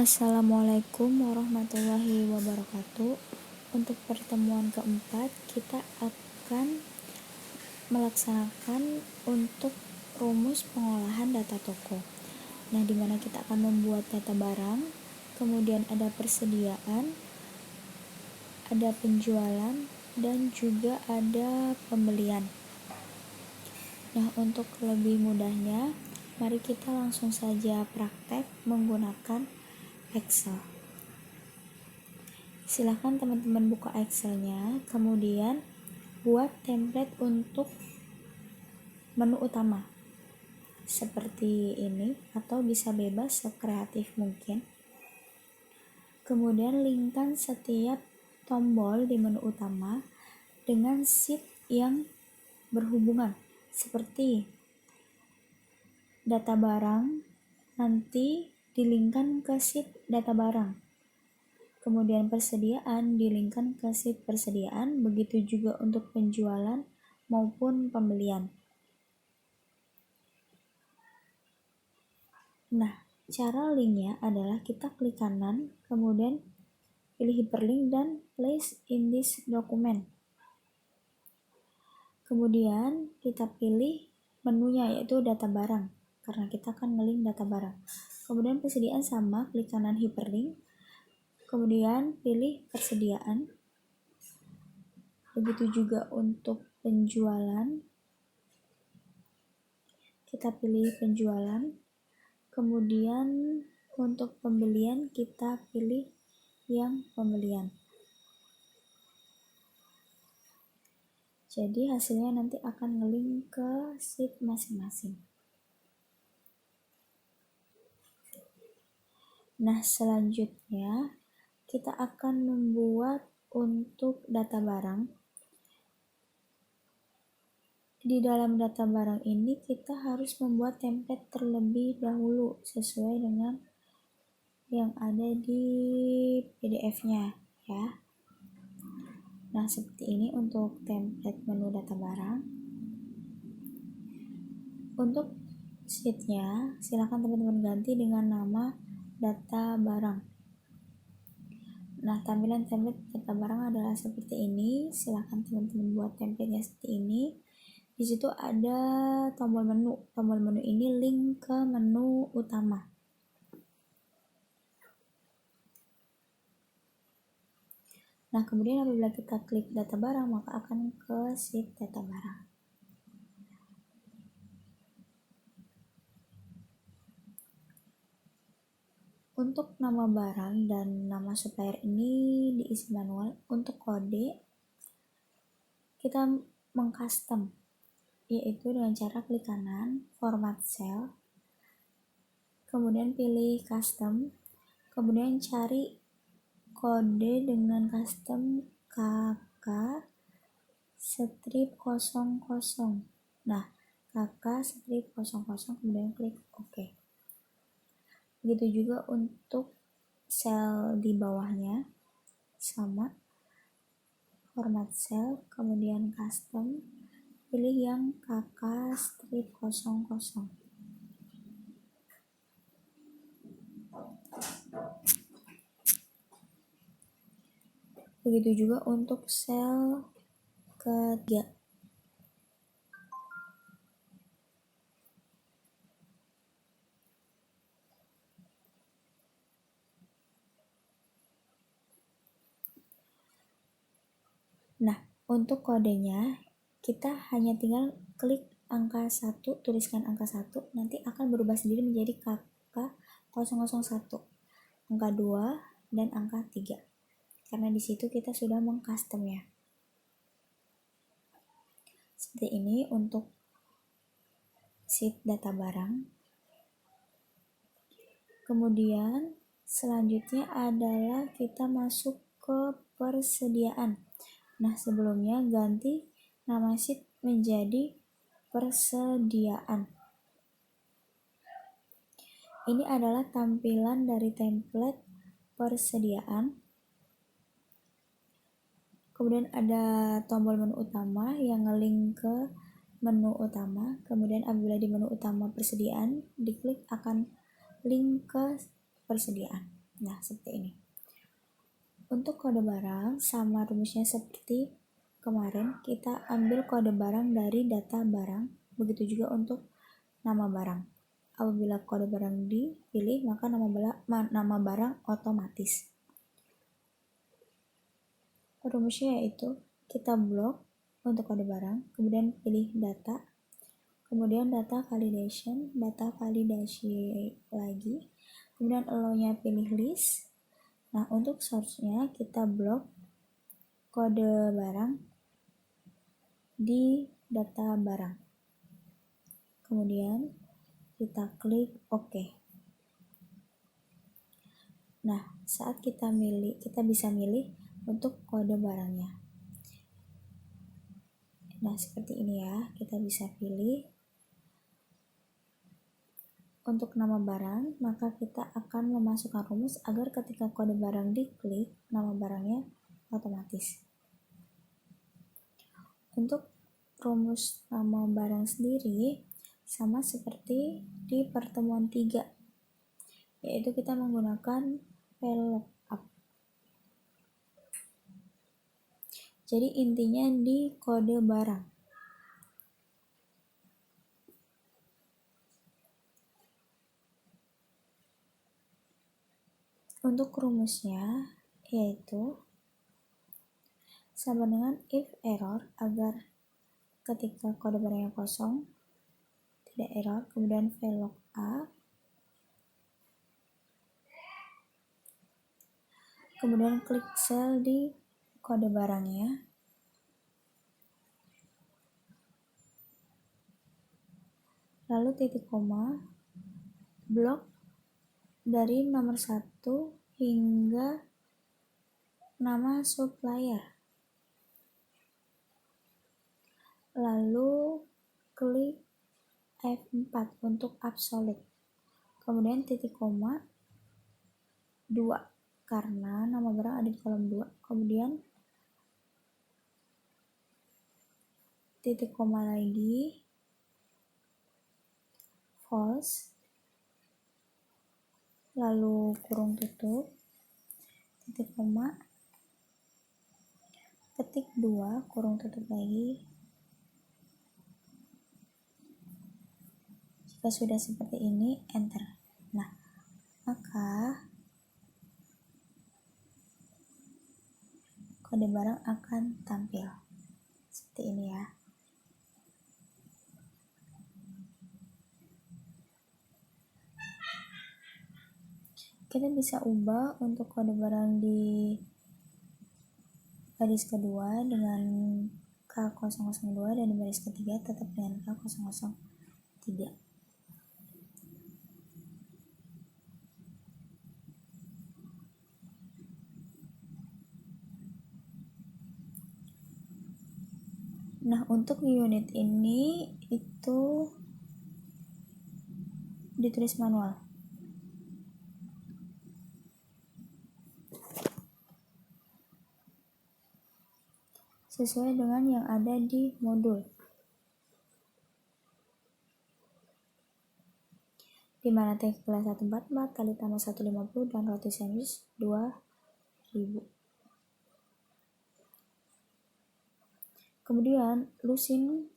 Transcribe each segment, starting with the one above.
Assalamualaikum warahmatullahi wabarakatuh. Untuk pertemuan keempat, kita akan melaksanakan untuk rumus pengolahan data toko. Nah, di mana kita akan membuat data barang, kemudian ada persediaan, ada penjualan, dan juga ada pembelian. Nah, untuk lebih mudahnya, mari kita langsung saja praktek menggunakan Excel. Silahkan teman-teman buka Excelnya, kemudian buat template untuk menu utama seperti ini, atau bisa bebas sekreatif mungkin. Kemudian linkkan setiap tombol di menu utama dengan sheet yang berhubungan, seperti data barang nanti dilinkkan ke sheet data barang, kemudian persediaan dilinkkan ke sheet persediaan, begitu juga untuk penjualan maupun pembelian. Nah, cara linknya adalah kita klik kanan, kemudian pilih hyperlink dan place in this document. Kemudian kita pilih menunya, yaitu data barang, karena kita akan ngelink data barang. Kemudian persediaan sama, klik kanan hyperlink, kemudian pilih persediaan. Begitu juga untuk penjualan, kita pilih penjualan. Kemudian untuk pembelian kita pilih yang pembelian. Jadi hasilnya nanti akan ngelink ke sheet masing-masing. Nah, selanjutnya kita akan membuat untuk data barang. Di dalam data barang ini kita harus membuat template terlebih dahulu sesuai dengan yang ada di PDF-nya ya. Nah, seperti ini untuk template menu data barang. Untuk sheet-nya silakan teman-teman ganti dengan nama data barang. Nah, tampilan template data barang adalah seperti ini. Silakan teman-teman buat template-nya seperti ini. Di situ ada tombol menu. Tombol menu ini link ke menu utama. Nah, kemudian apabila kita klik data barang, maka akan ke sheet data barang. Untuk nama barang dan nama supplier ini diisi manual. Untuk kode, kita mengcustom, yaitu dengan cara klik kanan, format cell, kemudian pilih custom, kemudian cari kode dengan custom KK strip 00. Nah, KK strip 00, kemudian klik OK. Begitu juga untuk sel di bawahnya, sama, format cell, kemudian custom, pilih yang KK strip 00. Begitu juga untuk sel ketiga. Nah, untuk kodenya kita hanya tinggal klik angka 1, tuliskan angka 1, nanti akan berubah sendiri menjadi KK 001, angka 2, dan angka 3. Karena di situ kita sudah mengcustomnya. Seperti ini untuk sheet data barang. Kemudian selanjutnya adalah kita masuk ke persediaan. Nah, sebelumnya ganti nama sheet menjadi persediaan. Ini adalah tampilan dari template persediaan. Kemudian ada tombol menu utama yang ngelink ke menu utama. Kemudian apabila di menu utama persediaan, diklik akan link ke persediaan. Nah, seperti ini. Untuk kode barang, sama rumusnya seperti kemarin, kita ambil kode barang dari data barang, begitu juga untuk nama barang. Apabila kode barang dipilih, maka nama barang otomatis. Rumusnya yaitu kita blok untuk kode barang, kemudian pilih data, kemudian data validation lagi, kemudian allow-nya pilih list. Nah, untuk source-nya kita blok kode barang di data barang. Kemudian kita klik OK. Nah, saat kita bisa milih untuk kode barangnya. Nah, seperti ini ya, kita bisa pilih. Untuk nama barang, maka kita akan memasukkan rumus agar ketika kode barang diklik, nama barangnya otomatis. Untuk rumus nama barang sendiri, sama seperti di pertemuan 3, yaitu kita menggunakan VLOOKUP. Jadi intinya di kode barang. Untuk rumusnya yaitu sama dengan if error, agar ketika kode barangnya kosong tidak error, kemudian VLOOKUP, kemudian klik sel di kode barangnya, lalu titik koma, blok dari nomor 1 hingga nama supplier, lalu klik F4 untuk absolute, kemudian titik koma 2 karena nama barang ada di kolom 2, kemudian titik koma lagi, false, lalu kurung tutup, titik koma, ketik 2, kurung tutup lagi. Jika sudah seperti ini, enter. Nah, maka kode barang akan tampil seperti ini ya. Kita bisa ubah untuk kode barang di baris kedua dengan K002 dan di baris ketiga tetap dengan K003. Nah, untuk unit ini itu ditulis manual. Sesuai dengan yang ada di modul. Di mana teks kelas 144 kali tambah 150 dan roti sandwich 2000. Kemudian lusin,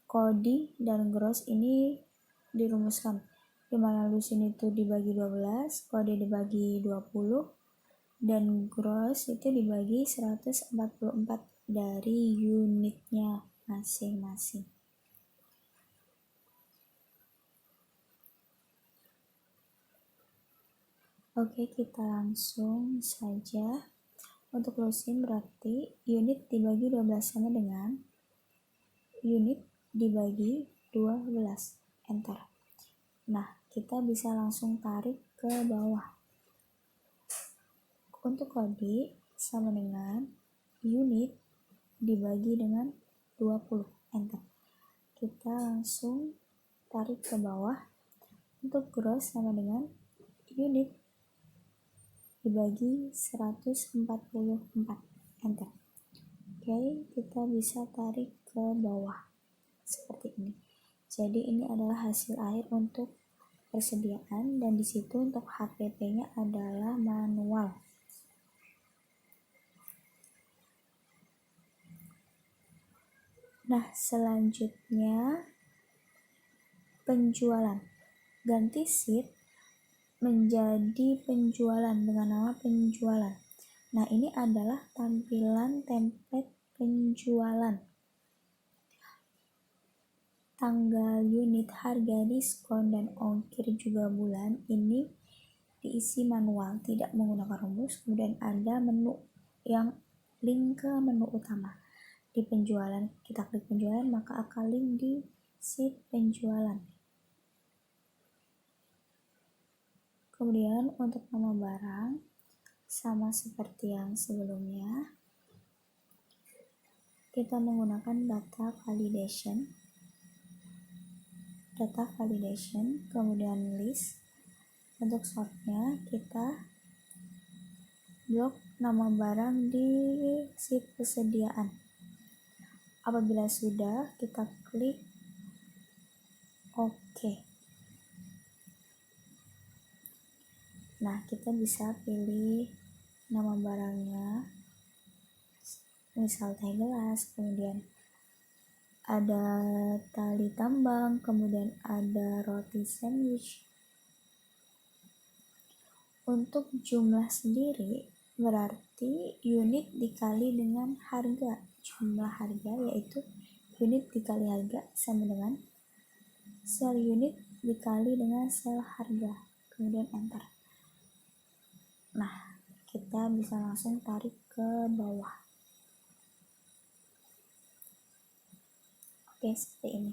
kodi dan gross ini dirumuskan, di mana lusin itu dibagi 12, kodi dibagi 20, dan gross itu dibagi 144 dari unitnya masing-masing. Oke, kita langsung saja. Untuk lusin berarti unit dibagi 12 sama dengan unit dibagi 12. Enter. Nah, kita bisa langsung tarik ke bawah. Untuk kodi sama dengan unit dibagi dengan 20. Enter. Kita langsung tarik ke bawah. Untuk gross sama dengan unit dibagi 144. Enter. Oke, kita bisa tarik ke bawah seperti ini. Jadi ini adalah hasil akhir untuk persediaan, dan di situ untuk HPP-nya adalah manual. Nah, selanjutnya penjualan. Ganti sheet menjadi penjualan dengan nama penjualan. Nah, ini adalah tampilan template penjualan. Tanggal, unit, harga, diskon, dan ongkir juga bulan ini diisi manual, tidak menggunakan rumus. Kemudian ada menu yang link ke menu utama. Di penjualan, kita klik penjualan, maka akan link di sheet penjualan. Kemudian untuk nama barang, sama seperti yang sebelumnya, kita menggunakan data validation, kemudian list. Untuk sortnya, kita blok nama barang di sheet persediaan. Apabila sudah, kita klik OK. Nah, kita bisa pilih nama barangnya, misal teh gelas, kemudian ada tali tambang, kemudian ada roti sandwich. Untuk jumlah sendiri berarti unit dikali dengan harga. Jumlah harga yaitu unit dikali harga sama dengan sel unit dikali dengan sel harga. Kemudian enter. Nah, kita bisa langsung tarik ke bawah. Oke, seperti ini.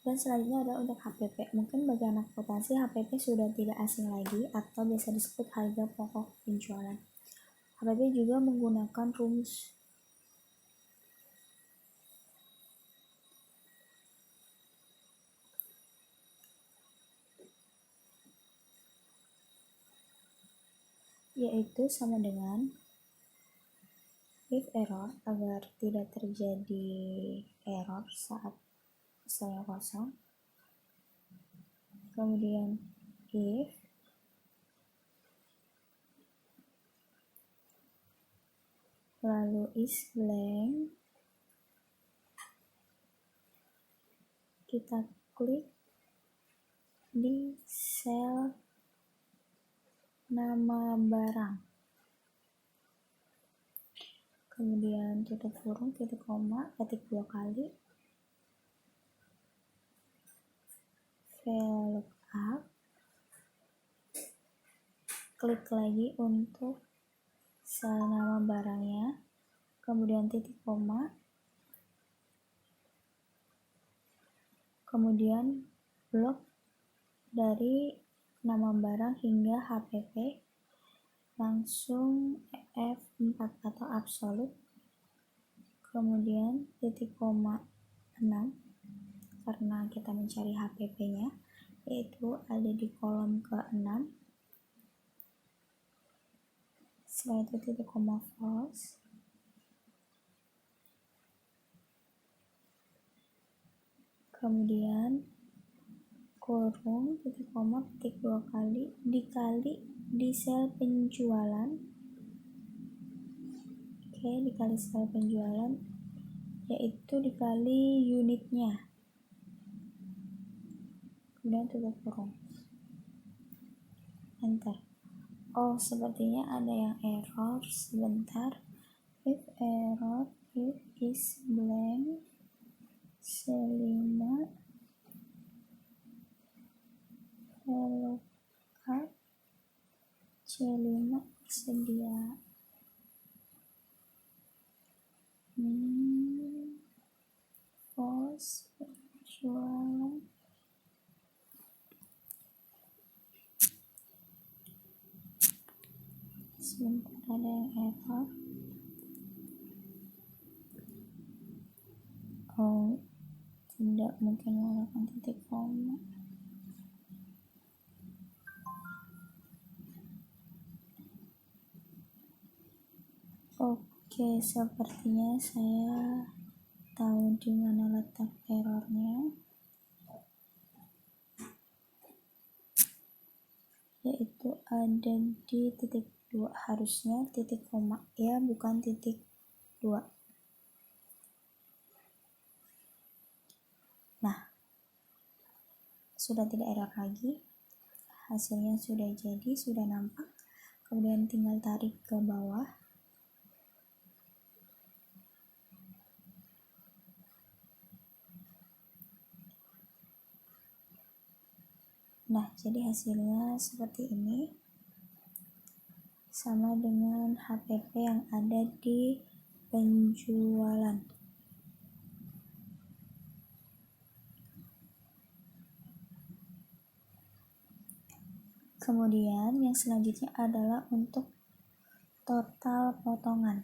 Dan selanjutnya adalah untuk HPP. Mungkin bagi anak akuntansi, HPP sudah tidak asing lagi atau biasa disebut harga pokok penjualan. HPP juga menggunakan rumus. Yaitu sama dengan if error, agar tidak terjadi error saat selnya kosong. Kemudian if lalu is blank, kita klik di sel nama barang, kemudian tutup kurung, titik koma, ketik 2 kali, VLOOKUP, klik lagi untuk sel nama barangnya, kemudian titik koma, kemudian blok dari nama barang hingga HPP, langsung F4 atau absolut, kemudian titik koma 6 karena kita mencari HPP-nya, yaitu ada di kolom ke-6. Setelah itu titik koma false, kemudian kurung, titik koma, ketik 2 kali, dikali di sel penjualan. Oke, dikali sel penjualan, yaitu dikali unitnya, kemudian tutup kurung, enter. Oh, sepertinya ada yang error, sebentar. If error, if is blank, C5 VLOOKUP C5 sedia false penjualan. Sebentar, ada yang error. Oh, tidak mungkin menggunakan titik koma. Oke, sepertinya saya tahu letak errornya, yaitu ada di titik 2, harusnya titik koma ya, bukan titik 2. Nah, sudah tidak error lagi, hasilnya sudah jadi, sudah nampak. Kemudian tinggal tarik ke bawah. Nah, jadi hasilnya seperti ini, sama dengan HPP yang ada di penjualan. Kemudian yang selanjutnya adalah untuk total potongan.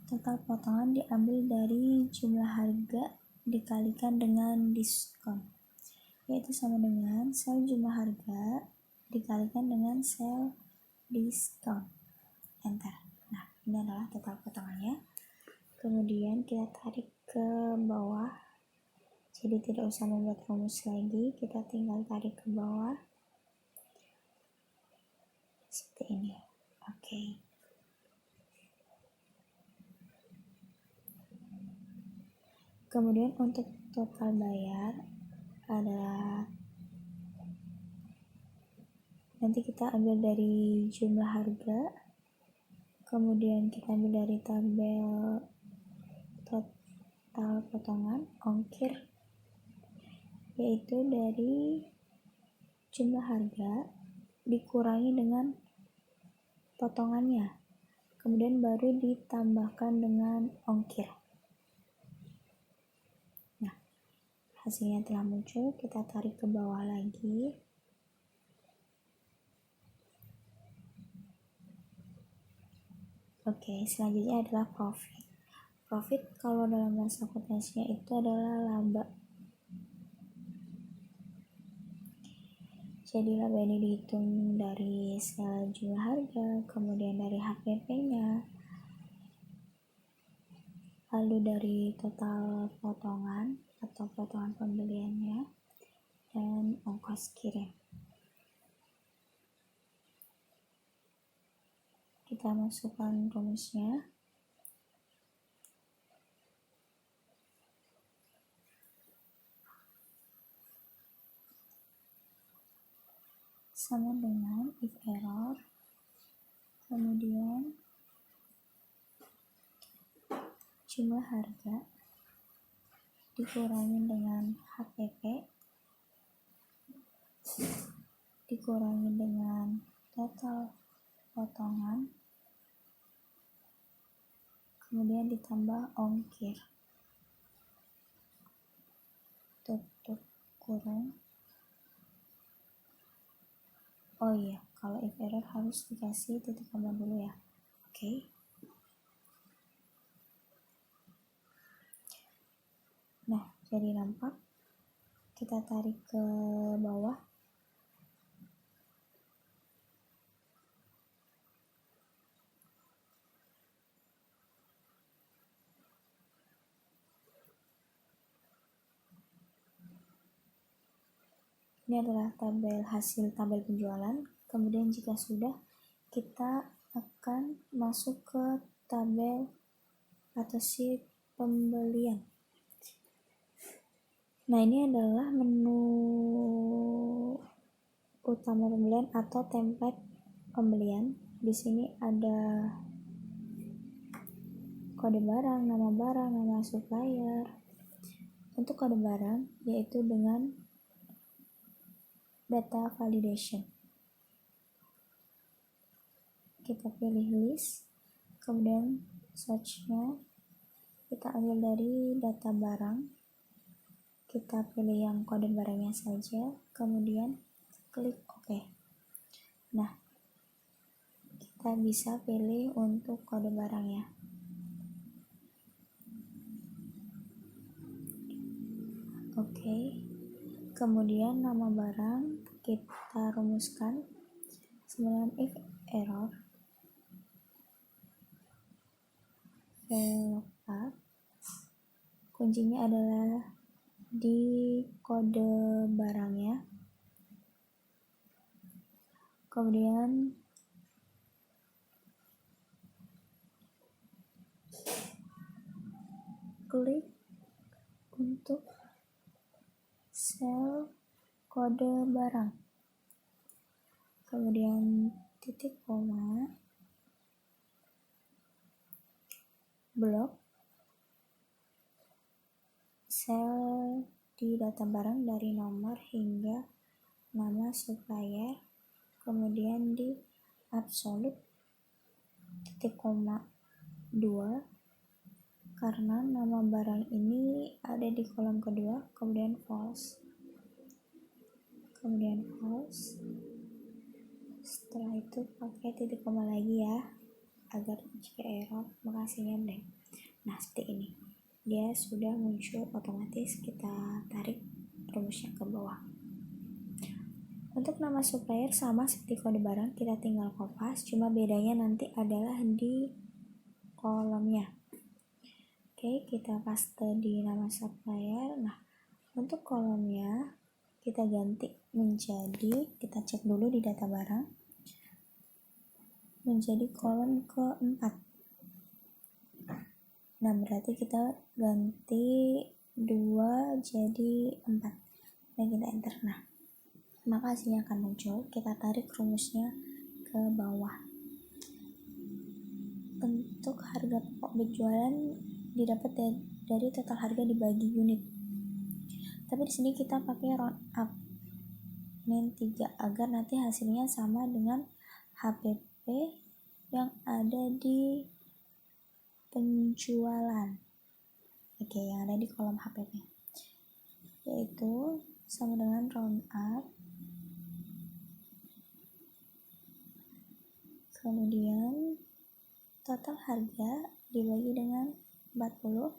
Total potongan diambil dari jumlah harga dikalikan dengan diskon, yaitu sama dengan sel jumlah harga dikalikan dengan sel diskon. Enter. Nah, ini adalah total potongannya. Kemudian kita tarik ke bawah, jadi tidak usah membuat rumus lagi, kita tinggal tarik ke bawah seperti ini. Oke. Kemudian untuk total bayar adalah, nanti kita ambil dari jumlah harga, kemudian kita ambil dari tabel total potongan ongkir, yaitu dari jumlah harga dikurangi dengan potongannya, kemudian baru ditambahkan dengan ongkir. Nah, hasilnya telah muncul, kita tarik ke bawah lagi. Oke, selanjutnya adalah profit. Profit kalau dalam bahasa akuntansinya itu adalah laba. Jadi laba ini dihitung dari sel jumlah harga, kemudian dari HPP-nya, lalu dari total potongan atau potongan pembeliannya, dan ongkos kirim. Kita masukkan rumusnya. Sama dengan if error, kemudian jumlah harga dikurangi dengan HPP dikurangi dengan total potongan, kemudian ditambah ongkir, tutup kurung. Oh iya, kalau if error harus dikasih titik koma dulu ya. Oke. Nah, jadi nampak. Kita tarik ke bawah. Ini adalah hasil tabel penjualan. Kemudian jika sudah, kita akan masuk ke tabel atau sheet pembelian. Nah, ini adalah menu utama pembelian atau template pembelian. Di sini ada kode barang, nama supplier. Untuk kode barang yaitu dengan data validation. Kita pilih list, kemudian search-nya kita ambil dari data barang, kita pilih yang kode barangnya saja, kemudian klik OK. Nah, kita bisa pilih untuk kode barangnya. Oke. Kemudian nama barang kita rumuskan. Kemudian if error, VLOOKUP. Kuncinya adalah di kode barangnya. Kemudian klik untuk sel kode barang. Kemudian titik koma, blok sel di data barang dari nomor hingga nama supplier, kemudian di absolute titik koma 2 karena nama barang ini ada di kolom kedua, kemudian false, setelah itu pakai titik koma lagi ya agar jika error makasihnya blank. Nah seperti ini dia sudah muncul otomatis. Kita tarik rumusnya ke bawah. Untuk nama supplier sama seperti kode barang, kita tinggal kopas, cuma bedanya nanti adalah di kolomnya. Oke, kita paste di nama supplier. Nah, untuk kolomnya kita ganti menjadi, kita cek dulu di data barang, menjadi kolom keempat. Nah, berarti kita ganti 2 jadi 4. Dan kita enter. Nah, maka hasilnya akan muncul. Kita tarik rumusnya ke bawah. Untuk harga pokok berjualan didapat dari total harga dibagi unit. Tapi di sini kita pakai roundup min 3 agar nanti hasilnya sama dengan HPP yang ada di penjualan. Oke, yang ada di kolom HPP. Yaitu sama dengan roundup. Kemudian total harga dibagi dengan 40.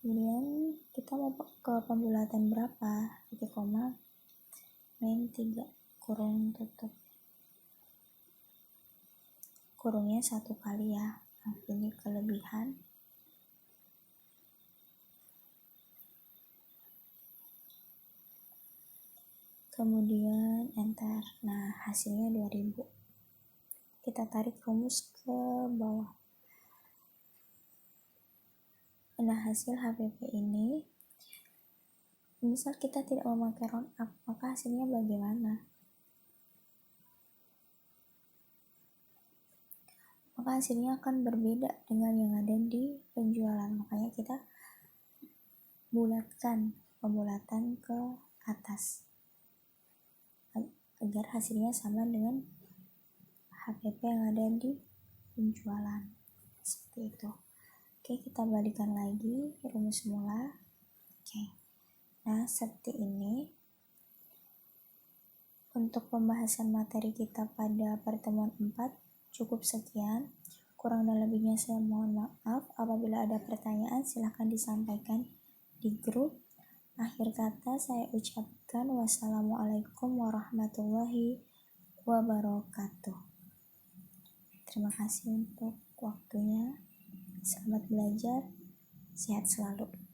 Kemudian kita mau ke pembulatan berapa? Titik koma min 3 kurung tutup. Kurungnya 1 kali ya. Nah, ini kelebihan. Kemudian enter. Nah, hasilnya 2000. Kita tarik rumus ke bawah. Nah, hasil HPP ini, misal kita tidak memakai roundup, maka hasilnya bagaimana? Maka hasilnya akan berbeda dengan yang ada di penjualan. Makanya kita bulatkan pembulatan ke atas agar hasilnya sama dengan HPP yang ada di penjualan. Seperti itu. Oke, kita balikan lagi rumus semula. Oke. Nah, seperti ini. Untuk pembahasan materi kita pada pertemuan 4 cukup sekian. Kurang dan lebihnya saya mohon maaf. Apabila ada pertanyaan silahkan disampaikan di grup. Akhir kata saya ucapkan wassalamualaikum warahmatullahi wabarakatuh. Terima kasih untuk waktunya. Selamat belajar. Sehat selalu.